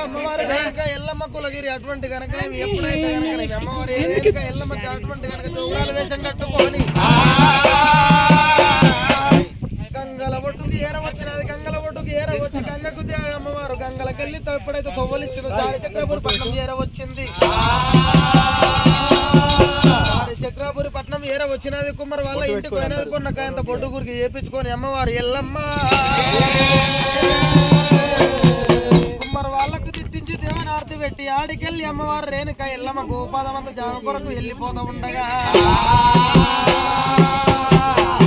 అమ్మవారు ఎల్లమ్మ కులగిరి అటువంటి కనుక ఎప్పుడైతే కనుక అమ్మవారు ఎల్లమ్మకి అటువంటి కనుక చౌరాలు వేషం కట్టుకొని గంగల ఒడ్డుకి ఏర వచ్చినది. గంగల ఒడ్డుకి ఏర వచ్చి గంగకు అమ్మవారు గంగలకెళ్ళి ఎప్పుడైతే తొవ్వలిచ్చిందో దారి చక్రపురి పట్నం ఏర వచ్చింది. చక్రాపురి పట్నం ఏర వచ్చినది. కుమ్మరి వాళ్ళ ఇంటికి పోయినది. కొన్న కాయంత బొడ్డుగురికి చేపించుకొని అమ్మవారు ఎల్లమ్మ కుమ్మరి వాళ్ళకు తిట్టించి దేవనార్తి పెట్టి ఆడికెళ్ళి అమ్మవారు రేణుక ఎల్లమ్మ గోపాదమంత జాగ కొరకు వెళ్ళిపోతా ఉండగా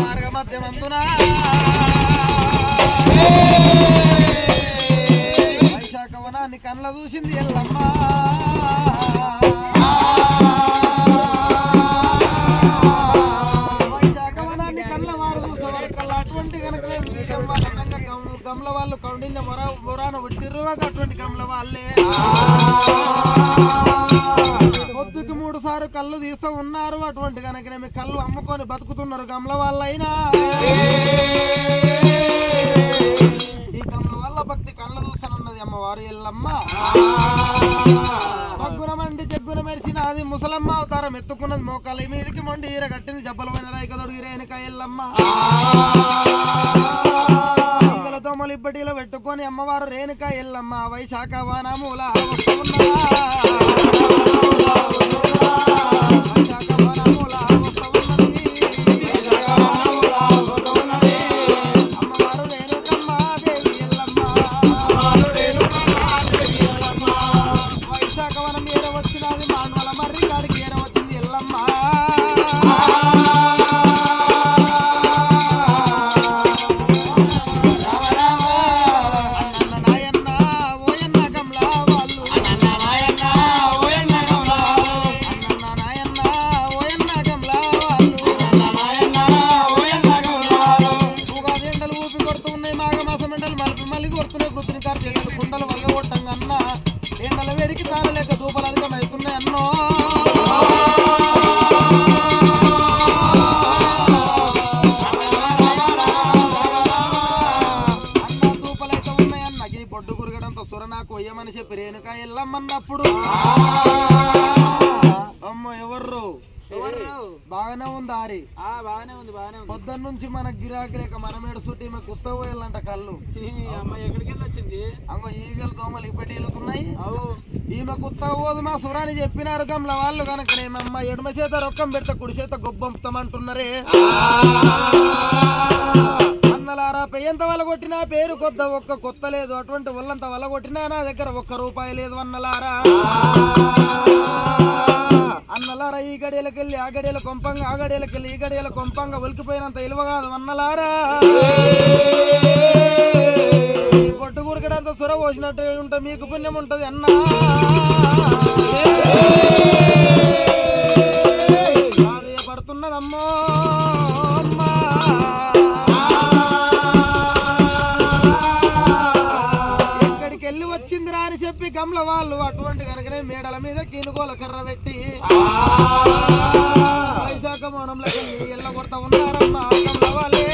మార్గ మధ్యమందున వైశాఖ వనాన్ని కళ్ళ చూసింది ఎల్లమ్మ. గమల వాళ్ళు కౌండిన మొరాన ఒట్టిరువాగా అటువంటి గమల వాళ్ళే పొద్దుకి 3 సార్లు కళ్ళు తీస్తూ ఉన్నారు. అటువంటి కనుకనేమి కళ్ళు అమ్ముకొని బతుకుతున్నారు గమల వాళ్ళైనా. ఈ గమల వాళ్ళ భక్తి కళ్ళ చూస్తానన్నది అమ్మవారు ఎల్లమ్మ. మగ్గునమండి జగ్గున మెరిసినది ముసలమ్మ అవతారం ఎత్తుకున్నది. మోకాల మీదికి మొండి ఈర కట్టింది. జబ్బలమైన రైకదొడు రేణుక ఎల్లమ్మ. దోమలు ఇబ్బటిలో పెట్టుకొని అమ్మవారు రేణుక ఎల్లమ్మ వైశాఖ వనముల అమ్మవారు రేణుకమ్మ దేవి ఎల్లమ్మ. వైశాఖ వనం ఏర వచ్చినది. మాండవల మర్రి కాడికి ఏర వచ్చింది ఎల్లమ్మ. కుండలు వలగొట్టంగా అన్న ఎండల వేడికి తాళలేక దూపలు అధికమవుతున్నాయి అన్నో. అన్న దూపలైతే ఉన్నాయన్న. ఈ బొడ్డు గురగడంతో సుర నాకు వయ్యమని చెప్పి రేణుక ఎల్లమ్మన్నప్పుడు అమ్మ ఎవర్రు బాగానే ఉంది. ఆరి పొద్దున్న నుంచి మన గిరాకీ లేక మనమేడు సుట్టి ఈమె కొత్త పోయాలంట కళ్ళు. అంగో ఈగలు దోమలు ఇప్పటి వెళ్తున్నాయి. ఈమె కొత్త పోదు మా సురాని చెప్పినారు గమ్ల వాళ్ళు కనుక మేమమ్మ ఎడమ చేత రొక్కం పెడితే కుడి చేత గొప్పంపుతామంటున్నారే. అన్నలారా పెయ్యంత వల కొట్టినా పేరు కొద్ద ఒక్క కొత్త లేదు. అటువంటి ఒళ్ళంత వల కొట్టినా నా దగ్గర ₹1 లేదు అన్నలారా. అన్నలారా ఈ గడియలకెళ్ళి ఆ గడియల కొంపంగా ఆ గడియలకెళ్ళి ఈ గడియల కొంపంగా ఒలికిపోయినంత ఇలువ కాదు అన్నలారా. పొట్టు గురికడంత సుర పోసినట్టు ఉంటే మీకు పుణ్యం ఉంటది అన్నా. పడుతున్నదమ్మో అమ్మా. ఎక్కడికి వెళ్ళి వచ్చిందిరా అని చెప్పి గమ్ల వాళ్ళు అటువంటి కనుకనే మేడల మీద కినుగోల కర్ర పెట్టి వైశాఖ మౌనంలో ఎల్ల కొడతా ఉన్నారమ్మా గమ్ల వాళ్ళే.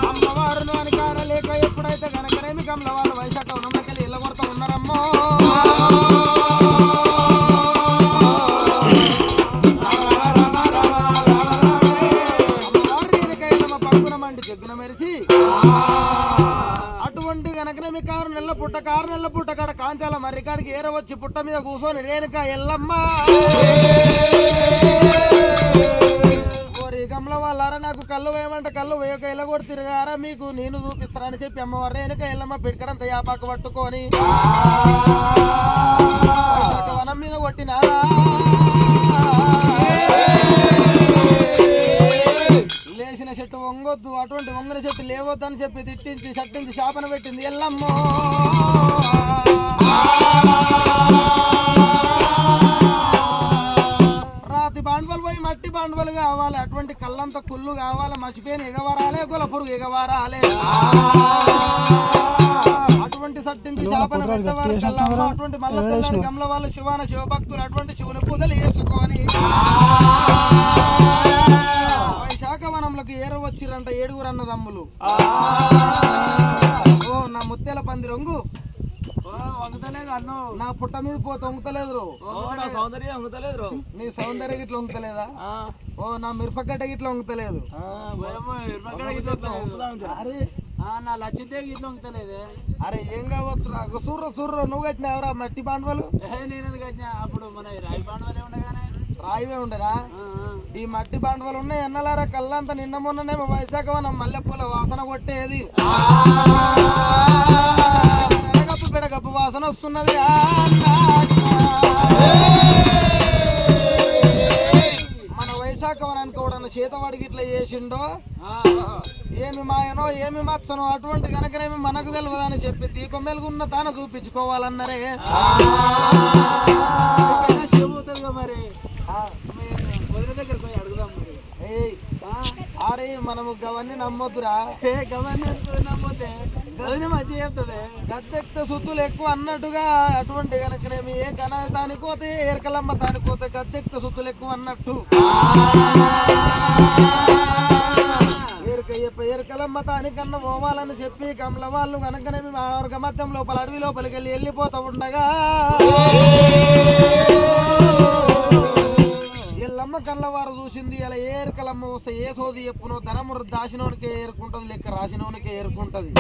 అమ్మవారును అని కానలేక ఎప్పుడైతే కనుకనేమి గమ్ల వాళ్ళు వైశాఖ మౌనంలోకి వెళ్ళి ఎల్ల కొడతా ఉన్నారమ్మో. జగ్గున మెరిసి అటువంటి కనుకనేమి 6 నెలల పుట్ట కాడ కాంచాల మర్రికాడికి ఏర వచ్చి పుట్ట మీద కూర్చొని రేణుక ఎల్లమ్మ. ఓరి గమ్ల వాళ్ళారా నాకు కళ్ళు వేయమంట కళ్ళు వేయక ఇలా కూడా తిరగారా మీకు నేను చూపిస్తానని చెప్పి అమ్మవారు రేణుక ఎల్లమ్మ పిడికడంత యాపాకు పట్టుకొని వనం మీద కొట్టినారా. లేచిన చెట్టు వంగొద్దు అటువంటి వంగన చెట్టు లేవద్దు అని చెప్పి తిట్టించి చట్టించి శాపన పెట్టింది ఎల్లమ్మ. రాతి బాండవలు పోయి మట్టి బాండవలు కావాలి. అటువంటి కళ్ళంత కుళ్ళు కావాలి. మర్చిపోయిన ఎగవరాలే గులపురుగు ఎగవరాలే. అటువంటి సట్టించి శాపన పెట్టేవారు కళ్ళమ్మ. అటువంటి మల్ల తెల్లని గమల వాళ్ళు శివాన శివభక్తులు అటువంటి శివుని పూజలు చేసుకొని అన్నదమ్ములు ఓ నా ముత్యాల పంది రంగు వంగుతలేదు అన్ను నా పుట్ట మీద పోతే వంగుతలేదు సౌందర్యం వంగుతలేదు నీ సౌందర్య గిట్ల వంగుతలేదా ఓ నా మిరపగడ్డ గిట్ల వంగుతలేదు అరే నా లచ్చితే గిట్ల వంగుతలేదే అరే ఏం కావచ్చు రా సూర్ర నువ్వు కట్టినావురా మట్టి బాండవలు నేను కట్టినా అప్పుడు మన రాయి బాండవలే ఉండగానే రాయివే ఉండరా ఈ మట్టి బాండవలు ఉన్నాయి ఎన్నలారా కళ్ళంతా నిన్న మొన్ననేమో వైశాఖ మనం మల్లెపూల వాసన కొట్టేది గప్పు పెడగప్పు వాసన వస్తున్నది మన వైశాఖ వనానికి కూడా చేతవాడికి ఇట్లా చేసిండో ఏమి మాయనో ఏమి మచ్చనో అటువంటి కనుకనేమి మనకు తెలియదు అని చెప్పి దీపం వెలుగున్న తాను చూపించుకోవాలన్నరే మరి దగ్గర పోయి అడుగుదాం మరి అరే మనము గవన్నీ నమ్మొద్దురా గవన్నీ నమ్మొద్దే మంచి చెప్తుంది గద్దెక్త సుత్తులు ఎక్కువ అన్నట్టుగా అటువంటి కనుకనేమి ఏ కన దానికోతే ఏరకలమ్మ దానికోతే గద్దెక్త సుత్తులు ఎక్కువ అన్నట్టు ఏరకలమ్మ దానికన్నా పోవాలని చెప్పి కమల వాళ్ళు కనుకనేమి మార్గ మధ్యం లోపల అడవి లోపలికి వెళ్ళిపోతా ఉండగా ఎల్లమ్మ కళ్ళవారు చూసింది అలా ఏరకలమ్మ వస్తే ఏ సోది చెప్పునో ధనమురు దాసినోనికే ఏరుకుంటది లెక్క రాసినోనికే ఏరుకుంటది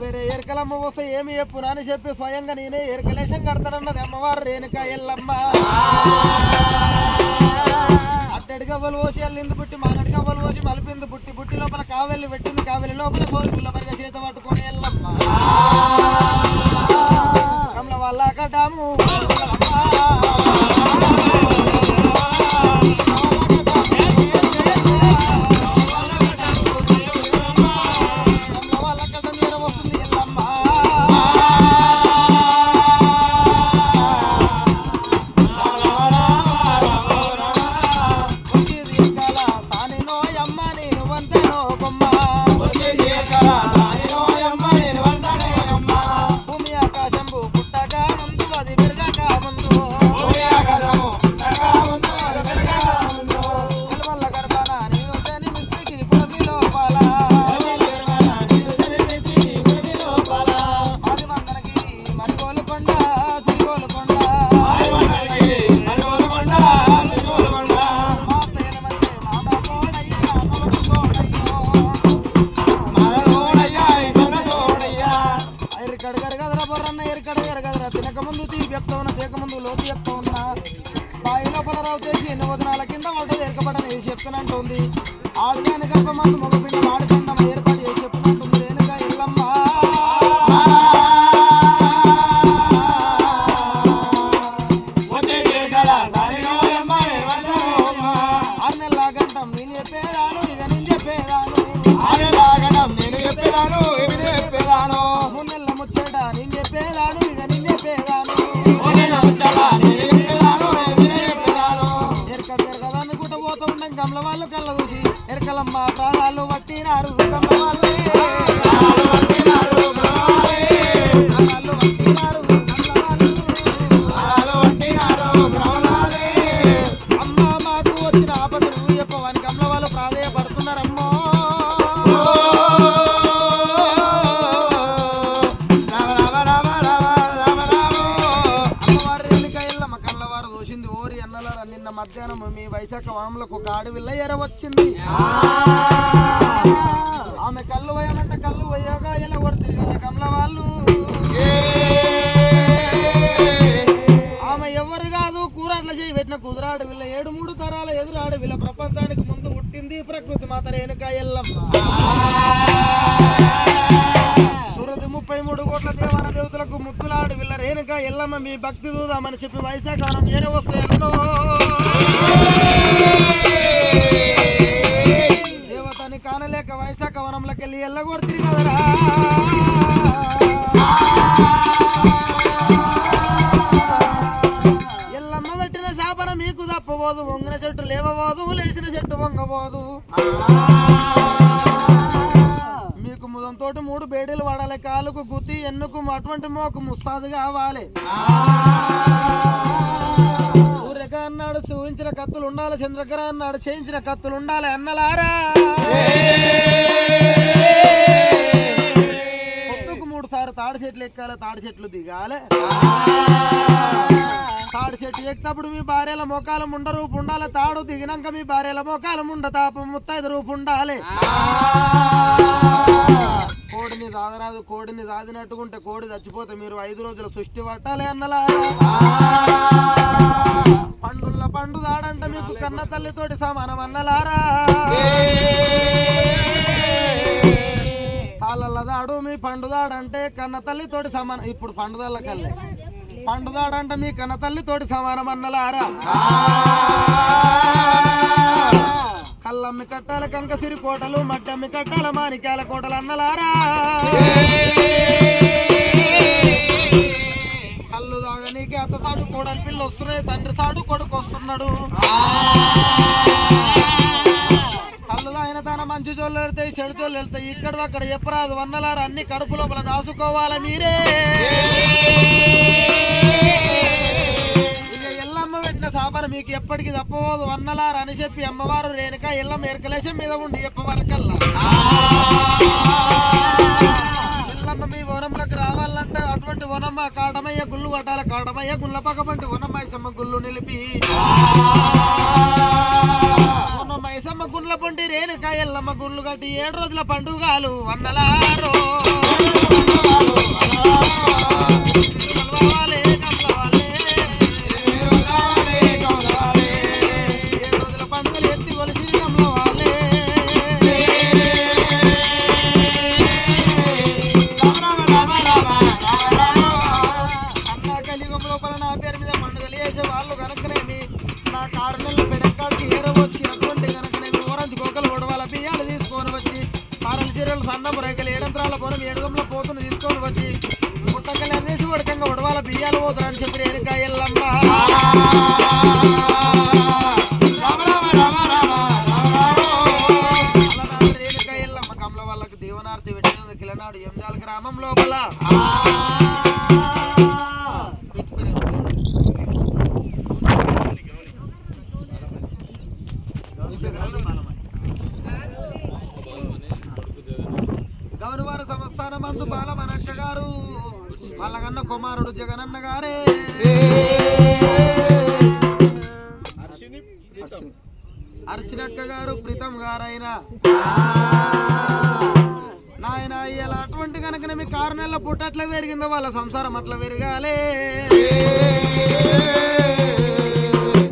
వేరే ఏరకలమ్మ వస్తే ఏమి చెప్పునా అని చెప్పి స్వయంగా నేనే ఏరకలేశం కడతానన్నది అమ్మవారు రేణుక ఎల్లమ్మ అట్టడి గవ్వలు పోసి అల్లింది పుట్టి మానడి గవ్వలు పోసి మలిపింది పుట్టి పుట్టి లోపల కావెల్లి పెట్టింది కావెల్లి లోపల సోది పిల్లబరిగా చేత పట్టుకొని ఎల్లమ్మ కమల వల్ల కట్టాము తినకముందు తీపి చెప్తా ఉన్నా తీయకముందు లోతు చెప్తా ఉన్నా బాయి లోపల రావు చేసి ఎన్ని వదనాల కింద వంట ఏర్కపడని వేసి చెప్తున్నట్టుంది ఆడుగాని గర్భమందు మగపిండి వాడుకుంటాం ఏర్పాటు చేసి చెప్తున్నట్టుంది రేణుక ఎల్లమ్మ ఆరు నెలల గంటం నేను చెప్పేదాను ఇక నేను చెప్పేదాను మూడు నెలల ముచ్చట నేను చెప్పేదాను ఇక నేను చెప్పేదాను ఎరకడు కదా అనుకుంటూ పోతూ ఉంటాం కమల వాళ్ళు కళ్ళ చూసి ఎరకలమ్మ ప్రాణాలు పట్టినారు కమల వాళ్ళే అమ్మ మాకు వచ్చిన ఆపదలు చెప్పవని కమల వాళ్ళు ప్రాధేయపడుతున్నారమ్మో నిన్న మధ్యాహ్నం మీ వైశాఖ వనంలోకి ఒక ఆడవిల్ల ఎరవచ్చింది ఆమె కళ్ళు పోయమంటే కళ్ళు పోయాగా ఎలా కొడుతుంది కదా కమల వాళ్ళు ఆమె ఎవరు కాదు కూరాట్ల చేయి పెట్టిన కుదురాడవిల్ల 7 తరాల ఎదురాడవిల్ల ప్రపంచానికి ముందు పుట్టింది ప్రకృతి మాత రేణుక ఎల్లమ్మ సురది 33 కోట్ల దేవాన దేవతలకు ముక్కులాడు విల్ల రేణుక ఎల్లమ్మ మీ భక్తి చూద్దామని చెప్పి వైశాఖ వనం ఏరవస్తే దేవతని కానలేక వైశాఖ వనంలోకి వెళ్ళి ఎల్లగొడుతుంది కదరా ఎల్లమ్మ పెట్టిన శాపన మీకు తప్పబోదు వంగిన చెట్టు లేవబోదు లేచిన చెట్టు వంగబోదు మీకు ముదంతో 3 బేడీలు వాడాలి కాలుకు గుత్తి ఎన్నుకు అటువంటి మోకు ముస్తాదు కావాలి ఊరే చంద్రిక అన్నాడు చూపించిన కత్తులు ఉండాలి, చంద్రకర అన్నాడు చేయించిన కత్తులు ఉండాలి అన్నలారా. పొద్దుకు 3 సార్లు తాడి చెట్లు ఎక్కాలి, తాడి చెట్లు దిగాలి. తాడి చెట్టు ఎక్కినప్పుడు మీ భార్యల మోకాల ముండ రూపు ఉండాలి, తాడు దిగినాక మీ భార్యల మోకాల ముండ తాపం ముత్తైదు రూపు ఉండాలి. కోడిని సాధరాదు, కోడిని సాధినట్టుకుంటే కోడి చచ్చిపోతే మీరు 5 రోజుల సృష్టి పట్టాలి అన్నలారా. పండుల్ల పండు దాడంటే మీకు కన్న తల్లితోటి సమానం అన్నలారా. తాళ్ళ దాడు మీ పండుదాడంటే కన్న తల్లితోటి సమానం. ఇప్పుడు పండుదాళ్ళ కల్లే పండుదాడంటే మీ కన్న తల్లితోటి సమానం అన్నలారా. కళ్ళమ్మి కట్టాల కంకసిరి కోటలు, మట్టమ్మి కట్టాల మాణిక్యాల కోటలు అన్నలారా. కళ్ళు దాగనీకి అత్త సాడు కోడలి పిల్ల వస్తున్నాయి, తండ్రి సాడు కొడుకు వస్తున్నాడు. కళ్ళు దాగిన తన మంచి జోళ్ళు వెళ్తాయి, చెడు జోళ్ళు వెళ్తాయి. ఇక్కడ అక్కడ చెప్పరాదు అన్నలారా. అన్ని కడుపు లోపల దాసుకోవాలి మీరే. ఇక ఎల్లమ్మ పెట్టిన సాపన మీకు ఎప్పటికీ తప్పవదు అన్నలారా అని చెప్పి అమ్మవారు రేణుక ఎల్లమ్మ ఎరకలేశం మీద ఉండి చెప్పవరకల్లా. ఎల్లమ్మ మీ వనంలోకి రావాలంటే అటువంటి వనమ్మ కాటమయ్య గుళ్ళు కొట్టాలి. కాటమయ్య గుళ్ళ పక్కబంటి వనమ్మాయిసమ్మ గుళ్ళు నిలిపి వనమ్మాయిసమ్మ గుళ్ళ పొంటి రేణుక ఎల్లమ్మ గుళ్ళు కట్టి 7 రోజుల పండుగలు అన్నలారో. సన్నం రేఖలు 7 అంతరాల పొలం 7 గంటల పోతున్న తీసుకొని వచ్చి ముట్టకలు అనేసి ఉడకంగా ఉడవాల బియ్యాలు పోతారని చెప్పి రేణుక ఎల్లమ్మ. రేణుక ఎల్లమ్మ కమల వాళ్ళకు దీవనార్తి పెట్టినది కిలనాడు ఎంజాల గ్రామం లోపల. గౌరవార సంస్థాన మందు బాల మనష గారు వాళ్ళకన్న కుమారుడు జగనన్న గారే. అర్చనక్క గారు ప్రీతం గారైన నాయన ఇలా అటువంటి కనుక మీ 6 నెలల పుట్ట అట్లా పెరిగిందో వాళ్ళ సంసారం అట్లా పెరగాలే.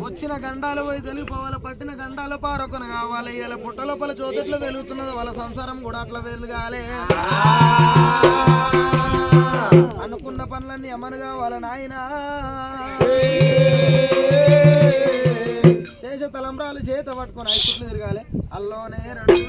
వచ్చిన గండాలు పోయి తెలిగిపోవాలి, పట్టిన గండాలు పారొకను కావాలి. ఇలా పుట్ట లోపల చోతట్లో వెలుగుతున్నది వాళ్ళ సంసారం కూడా అట్లా వెలగాలి. అనుకున్న పనులన్నీ అమలు కావాలి నాయన. శేష తలంబ్రాలు చేత పట్టుకొని 5 చుట్లు తిరగాలి. అల్లోనే 2